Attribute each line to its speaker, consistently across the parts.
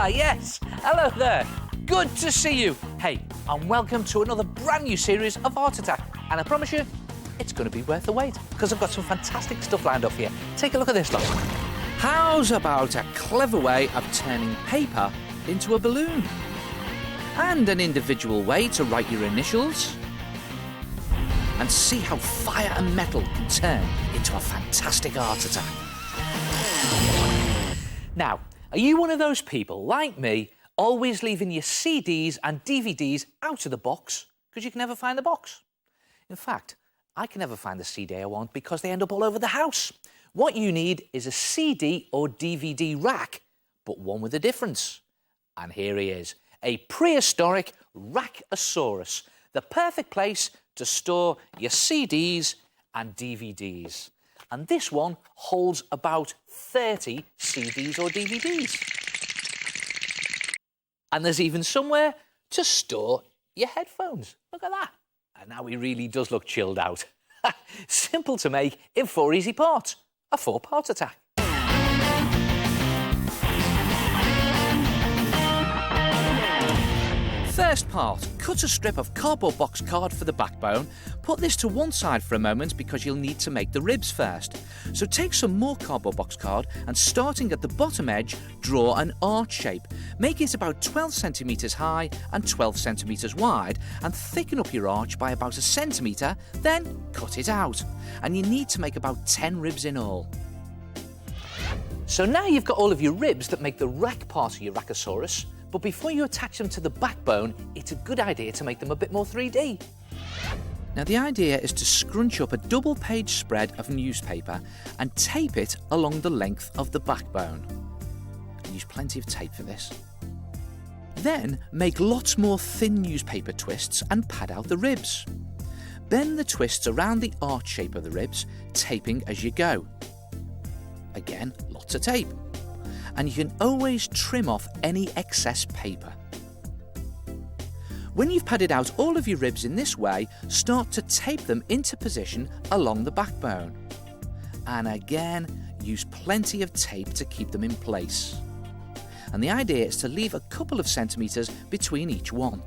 Speaker 1: Yes, hello there. Good to see you. Hey, and welcome to another brand new series of Art Attack. And I promise you, it's going to be worth the wait, because I've got some fantastic stuff lined up here. Take a look at this, look. How's about a clever way of turning paper into a balloon? And an individual way to write your initials? And see how fire and metal can turn into a fantastic art attack. Now, are you one of those people, like me, always leaving your CDs and DVDs out of the box because you can never find the box? In fact, I can never find the CD I want because they end up all over the house. What you need is a CD or DVD rack, but one with a difference. And here he is, a prehistoric rackosaurus, the perfect place to store your CDs and DVDs. And this one holds about 30 CDs or DVDs. And there's even somewhere to store your headphones. Look at that. And now he really does look chilled out. Simple to make in 4 easy parts. A 4-part attack. First part, cut a strip of cardboard box card for the backbone. Put this to one side for a moment because you'll need to make the ribs first. So take some more cardboard box card and starting at the bottom edge, draw an arch shape. Make it about 12 centimetres high and 12 centimetres wide and thicken up your arch by about 1 centimetre, then cut it out. And you need to make about 10 ribs in all. So now you've got all of your ribs that make the rack part of your rackosaurus. But before you attach them to the backbone, it's a good idea to make them a bit more 3D. Now the idea is to scrunch up a double-page spread of newspaper and tape it along the length of the backbone. Use plenty of tape for this. Then make lots more thin newspaper twists and pad out the ribs. Bend the twists around the arch shape of the ribs, taping as you go. Again, lots of tape. And you can always trim off any excess paper. When you've padded out all of your ribs in this way, start to tape them into position along the backbone. And again, use plenty of tape to keep them in place. And the idea is to leave a couple of centimetres between each one.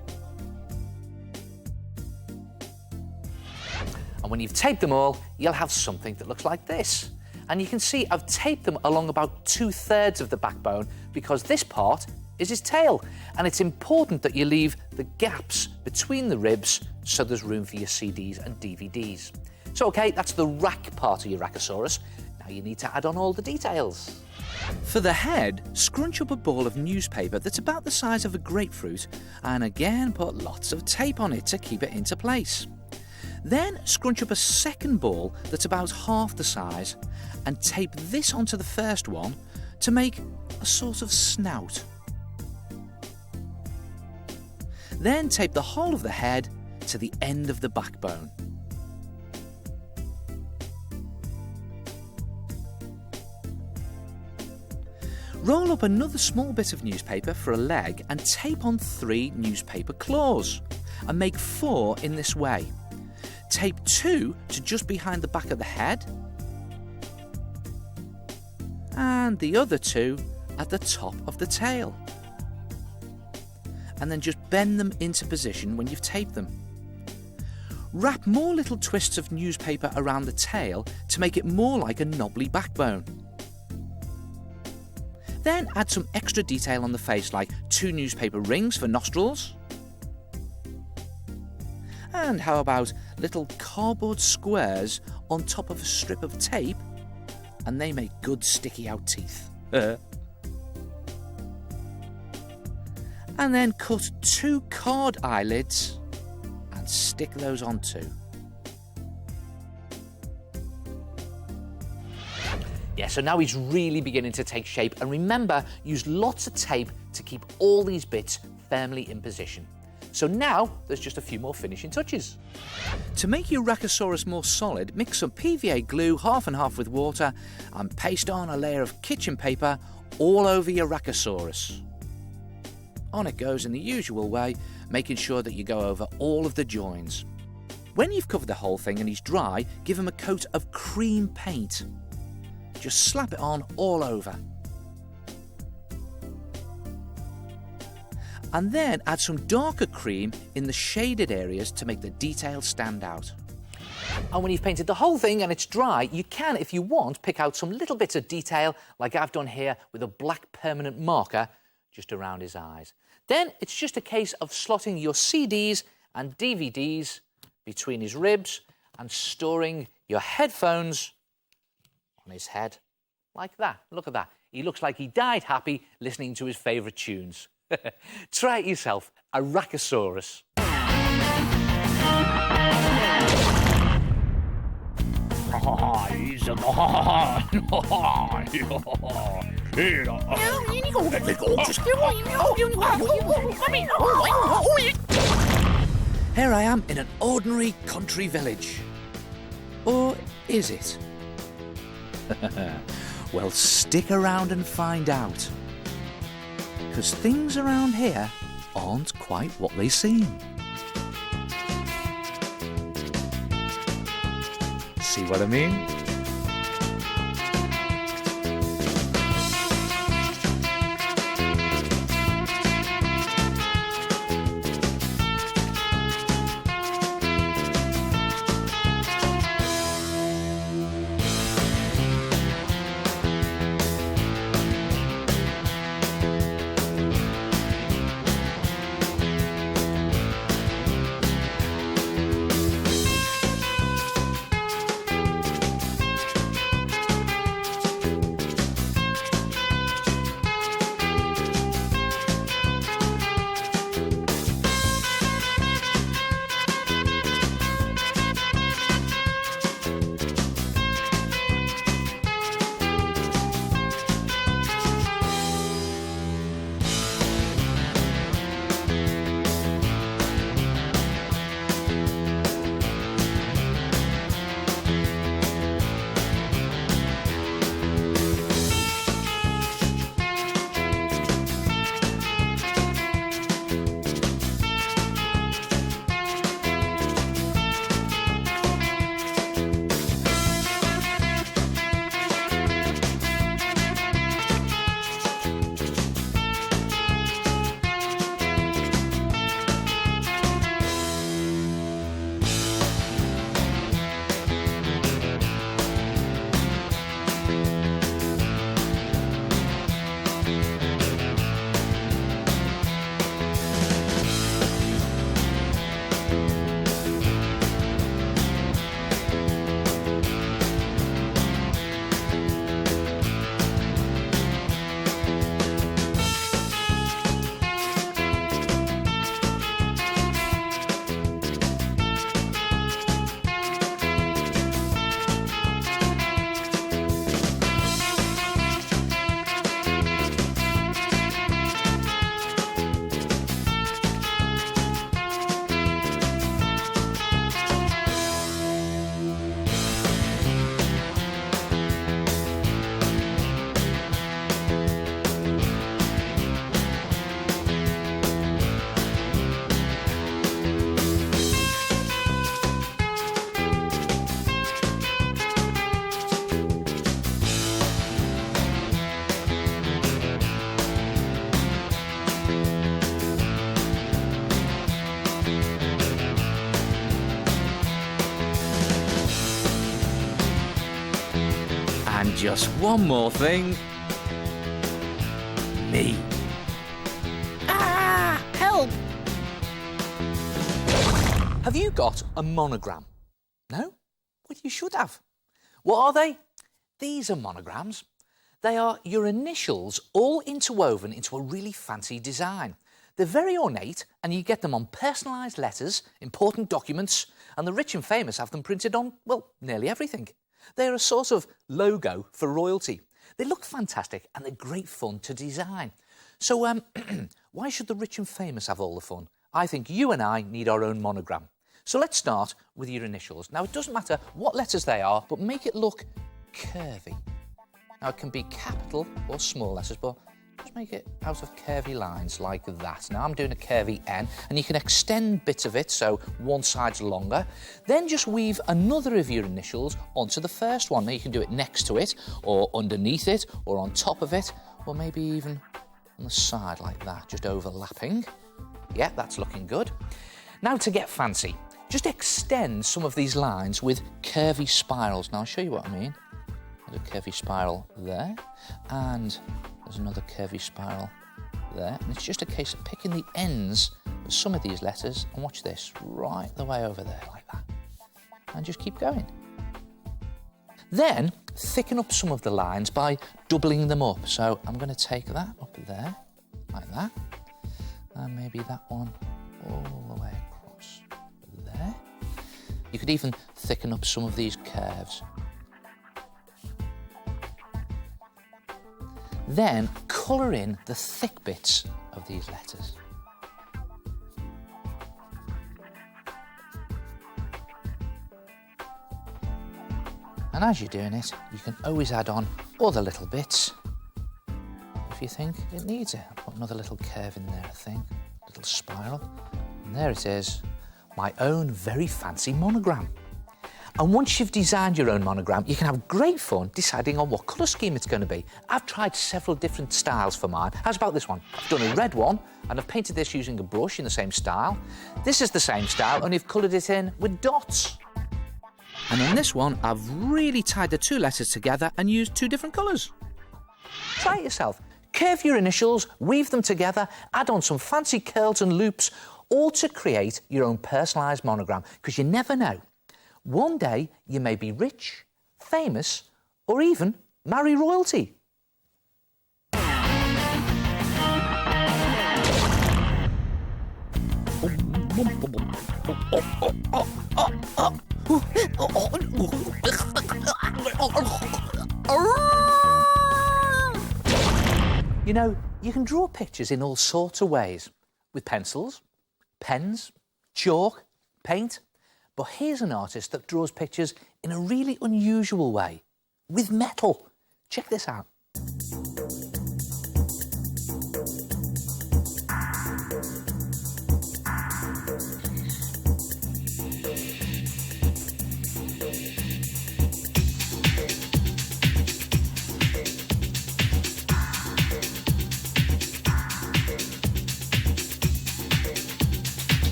Speaker 1: And when you've taped them all, you'll have something that looks like this. And you can see I've taped them along about 2/3 of the backbone because this part is his tail. And it's important that you leave the gaps between the ribs so there's room for your CDs and DVDs. So, OK, that's the rack part of your rackosaurus. Now you need to add on all the details. For the head, scrunch up a ball of newspaper that's about the size of a grapefruit and again put lots of tape on it to keep it into place. Then scrunch up a second ball that's about half the size and tape this onto the first one to make a sort of snout. Then tape the whole of the head to the end of the backbone. Roll up another small bit of newspaper for a leg and tape on 3 newspaper claws and make 4 in this way. Tape 2 to just behind the back of the head and the other 2 at the top of the tail. And then just bend them into position when you've taped them. Wrap more little twists of newspaper around the tail to make it more like a knobbly backbone. Then add some extra detail on the face like 2 newspaper rings for nostrils. And how about little cardboard squares on top of a strip of tape? And they make good sticky out teeth. And then cut 2 card eyelids and stick those on too. Yeah, so now he's really beginning to take shape. And remember, use lots of tape to keep all these bits firmly in position. So now there's just a few more finishing touches. To make your rackosaurus more solid, mix some PVA glue half and half with water and paste on a layer of kitchen paper all over your rackosaurus. On it goes in the usual way, making sure that you go over all of the joins. When you've covered the whole thing and he's dry, give him a coat of cream paint. Just slap it on all over. And then add some darker cream in the shaded areas to make the details stand out. And when you've painted the whole thing and it's dry, you can, if you want, pick out some little bits of detail like I've done here with a black permanent marker just around his eyes. Then it's just a case of slotting your CDs and DVDs between his ribs and storing your headphones on his head like that. Look at that. He looks like he died happy listening to his favourite tunes. Try it yourself, a rackosaurus. Here I am in an ordinary country village. Or is it? Well, stick around and find out. Because things around here aren't quite what they seem. See what I mean? And just one more thing. Me. Ah! Help! Have you got a monogram? No? Well, you should have. What are they? These are monograms. They are your initials all interwoven into a really fancy design. They're very ornate and you get them on personalised letters, important documents, and the rich and famous have them printed on, well, nearly everything. They're a sort of logo for royalty. They look fantastic and they're great fun to design. So why should the rich and famous have all the fun? I think you and I need our own monogram. So let's start with your initials. Now, it doesn't matter what letters they are, but make it look curvy. Now, it can be capital or small letters, but just make it out of curvy lines like that. Now, I'm doing a curvy N, and you can extend bits of it, so one side's longer. Then just weave another of your initials onto the first one. Now, you can do it next to it, or underneath it, or on top of it, or maybe even on the side like that, just overlapping. Yeah, that's looking good. Now to get fancy, just extend some of these lines with curvy spirals. Now I'll show you what I mean. There's a curvy spiral there, and there's another curvy spiral there. And it's just a case of picking the ends of some of these letters, and watch this, right the way over there, like that. And just keep going. Then, thicken up some of the lines by doubling them up. So I'm going to take that up there, like that, and maybe that one all the way across there. You could even thicken up some of these curves. Then, colour in the thick bits of these letters. And as you're doing it, you can always add on other little bits if you think it needs it. I'll put another little curve in there, I think, little spiral. And there it is, my own very fancy monogram. And once you've designed your own monogram, you can have great fun deciding on what colour scheme it's going to be. I've tried several different styles for mine. How's about this one? I've done a red one, and I've painted this using a brush in the same style. This is the same style, only I've coloured it in with dots. And on this one, I've really tied the two letters together and used two different colours. Try it yourself. Curve your initials, weave them together, add on some fancy curls and loops, all to create your own personalised monogram, because you never know. One day, you may be rich, famous, or even marry royalty. You know, you can draw pictures in all sorts of ways, with pencils, pens, chalk, paint. But here's an artist that draws pictures in a really unusual way, with metal. Check this out.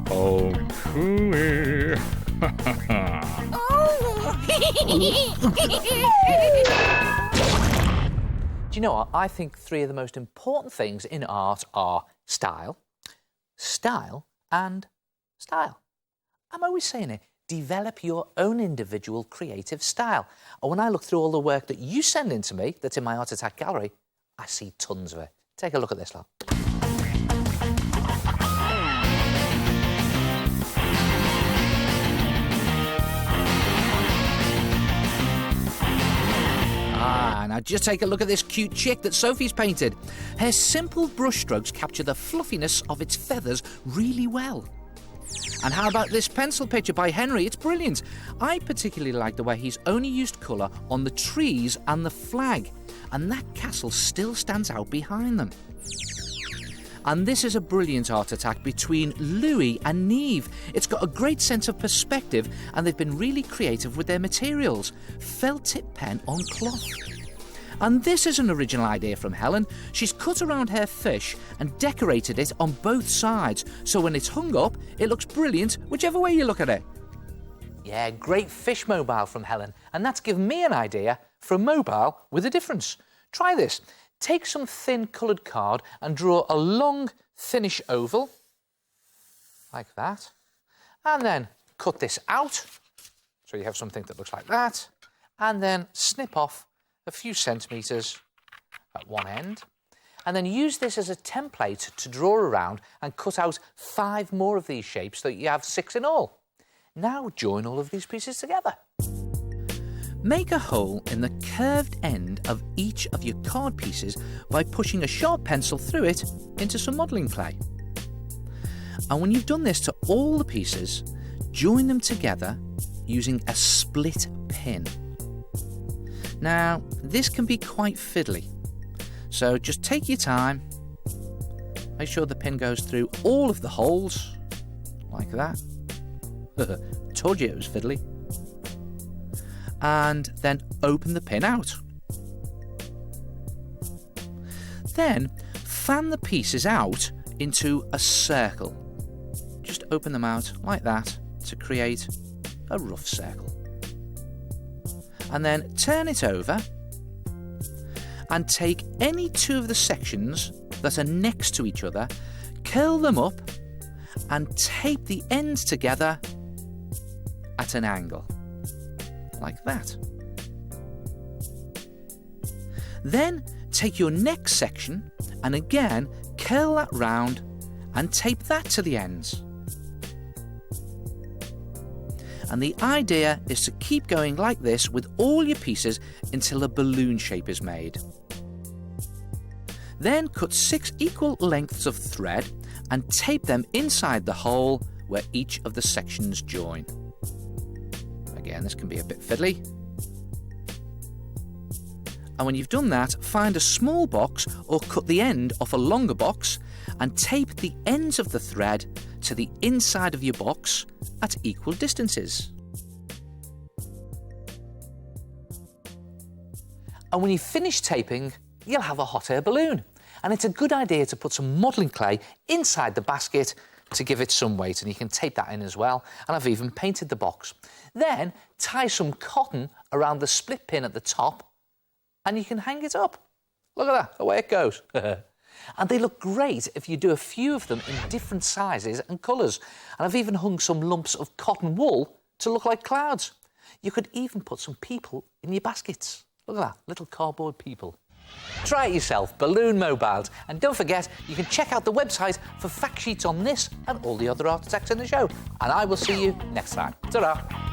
Speaker 2: Oh, cooey.
Speaker 1: Do you know what? I think three of the most important things in art are style, style, and style. I'm always saying it. develop your own individual creative style. And when I look through all the work that you send in to me that's in my Art Attack gallery, I see tons of it. Take a look at this lot. Now just take a look at this cute chick that Sophie's painted. Her simple brush strokes capture the fluffiness of its feathers really well. And how about this pencil picture by Henry? It's brilliant. I particularly like the way he's only used colour on the trees and the flag, and that castle still stands out behind them. And this is a brilliant art attack between Louis and Neve. It's got a great sense of perspective, and they've been really creative with their materials. Felt tip pen on cloth. And this is an original idea from Helen. She's cut around her fish and decorated it on both sides, so when it's hung up, it looks brilliant whichever way you look at it. Yeah, great fish mobile from Helen, and that's given me an idea for a mobile with a difference. Try this. Take some thin coloured card and draw a long, thinnish oval, like that, and then cut this out, so you have something that looks like that, and then snip off a few centimetres at one end, and then use this as a template to draw around and cut out 5 more of these shapes so that you have 6 in all. Now join all of these pieces together. Make a hole in the curved end of each of your card pieces by pushing a sharp pencil through it into some modelling clay. And when you've done this to all the pieces, join them together using a split pin. Now, this can be quite fiddly, so just take your time. Make sure the pin goes through all of the holes, like that. Told you it was fiddly. And then open the pin out. Then fan the pieces out into a circle. Just open them out like that to create a rough circle. And then turn it over and take any 2 of the sections that are next to each other, curl them up and tape the ends together at an angle, like that. Then take your next section and again curl that round and tape that to the ends. And the idea is to keep going like this with all your pieces until a balloon shape is made. Then cut 6 equal lengths of thread and tape them inside the hole where each of the sections join. Again, this can be a bit fiddly. And when you've done that, find a small box or cut the end off a longer box and tape the ends of the thread to the inside of your box at equal distances. And when you finish taping, you'll have a hot air balloon. And it's a good idea to put some modelling clay inside the basket to give it some weight, and you can tape that in as well. And I've even painted the box. Then tie some cotton around the split pin at the top and you can hang it up. Look at that, away it goes. And they look great if you do a few of them in different sizes and colours. And I've even hung some lumps of cotton wool to look like clouds. You could even put some people in your baskets. Look at that, little cardboard people. Try it yourself, balloon mobiles. And don't forget, you can check out the website for fact sheets on this and all the other art attacks in the show. And I will see you next time. Ta-ra!